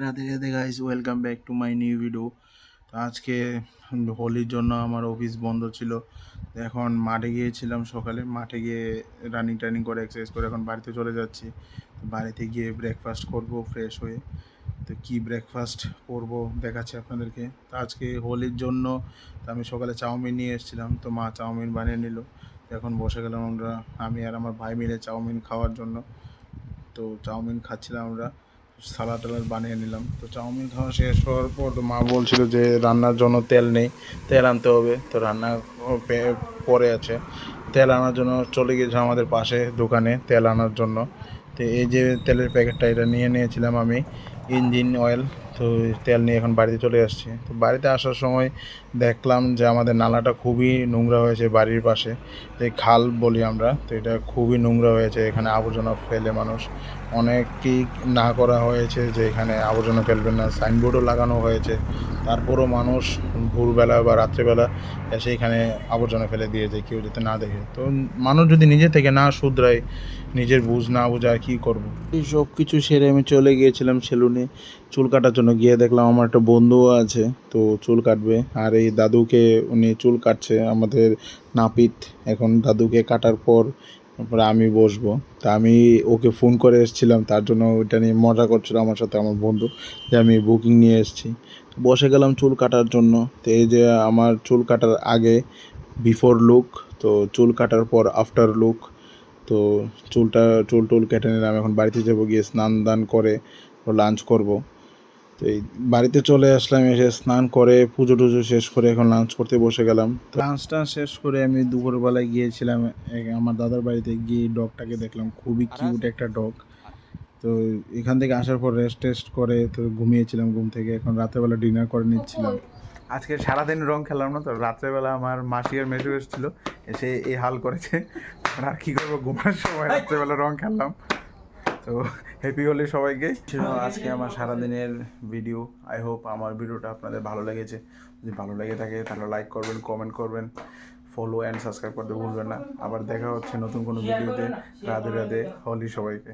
Radhe Radhe guys, welcome back to my new video. তো আজকে হোলির জন্য আমার অফিস বন্ধ ছিল। তো এখন মাঠে গিয়েছিলাম, সকালে মাঠে গিয়ে রানিং টানিং করে এক্সারসাইজ করে এখন বাড়িতে চলে যাচ্ছি। তো বাড়িতে গিয়ে ব্রেকফাস্ট করব ফ্রেশ হয়ে। তো কী ব্রেকফাস্ট করব দেখাচ্ছি আপনাদেরকে। তো আজকে হোলির জন্য তো আমি সকালে চাউমিন নিয়ে এসেছিলাম, তো মা চাউমিন বানিয়ে নিল। এখন বসে গেলাম আমরা, আমি আর আমার ভাই মিলে চাউমিন খাওয়ার জন্য। তো চাউমিন খাচ্ছিলাম আমরা, সালাদ টালাদ বানিয়ে নিলাম। তো চাউমিন খাওয়া শেষ হওয়ার পর তো মা বলছিল যে রান্নার জন্য তেল নেই, তেল আনতে হবে। তো রান্না পরে আছে, তেল আনার জন্য চলে গিয়েছে আমাদের পাশে দোকানে তেল আনার জন্য। তো এই যে তেলের প্যাকেটটা এটা নিয়ে নিয়েছিলাম আমি, ইঞ্জিন অয়েল। তো তেল নিয়ে এখন বাড়িতে চলে আসছি। তো বাড়িতে আসার সময় দেখলাম যে আমাদের নালাটা খুবই নোংরা হয়েছে বাড়ির পাশে, যে খাল বলি আমরা। তো এটা খুবই নোংরা হয়েছে, এখানে আবর্জনা ফেলে মানুষ। অনেকই না করা হয়েছে যে এখানে আবর্জনা ফেলবেন না, সাইনবোর্ডও লাগানো হয়েছে, তারপরও মানুষ ভোরবেলা বা রাত্রেবেলা এসে এখানে আবর্জনা ফেলে দিয়ে যায়, কেউ যাতে না দেখে। তো মানুষ যদি নিজে থেকে না শুধরায়, নিজের বুঝ না বোঝায়, কী করবো। এই সব কিছু সেরে আমি চলে গিয়েছিলাম সেলুনে চুল কাটার জন্য। গিয়ে দেখলাম আমার একটা বন্ধুও আছে, তো চুল কাটবে। আর এই দাদুকে, উনি চুল কাটছে, আমাদের নাপিত। এখন দাদুকে কাটার পর তারপরে আমি বসবো। তা আমি ওকে ফোন করে এসেছিলাম, তার জন্য ওইটা নিয়ে মজা করছিল আমার সাথে আমার বন্ধু, যে আমি বুকিং নিয়ে এসেছি। বসে গেলাম চুল কাটার জন্য। তো এই যে আমার চুল কাটার আগে বিফোর লুক, তো চুল কাটার পর আফটার লুক। তো চুল টুল কেটে নিলাম, এখন বাড়িতে যাবো, গিয়ে স্নান দান করে লাঞ্চ করব। তো এই বাড়িতে চলে আসলাম, এসে স্নান করে পুজো টুজো শেষ করে এখন লাঞ্চ করতে বসে গেলাম। তো লাঞ্চটা শেষ করে আমি দুপুরবেলায় গিয়েছিলাম আমার দাদার বাড়িতে। গিয়ে ডগটাকে দেখলাম, খুবই কিউট একটা ডগ। তো এখান থেকে আসার পর রেস্ট টেস্ট করে তো ঘুমিয়েছিলাম, ঘুম থেকে এখন রাতেরবেলা ডিনার করে নিচ্ছিলাম। আজকে সারাদিন রং খেলাম না, তো রাত্রেবেলা আমার মাসি আর মেসো এসেছিলো, এসে এই হাল করেছে। আর কী করবো, ঘুমার সময় রাত্রেবেলা রং খেললাম। তো হ্যাপি হোলি সবাইকে। ছিল আজকে আমার সারাদিনের ভিডিও। আই হোপ আমার ভিডিওটা আপনাদের ভালো লেগেছে। যদি ভালো লেগে থাকে তাহলে লাইক করবেন, কমেন্ট করবেন, ফলো অ্যান্ড সাবস্ক্রাইব করতে ভুলবেন না। আবার দেখা হচ্ছে নতুন কোনো ভিডিওতে। রাধে রাধে, হোলি সবাইকে।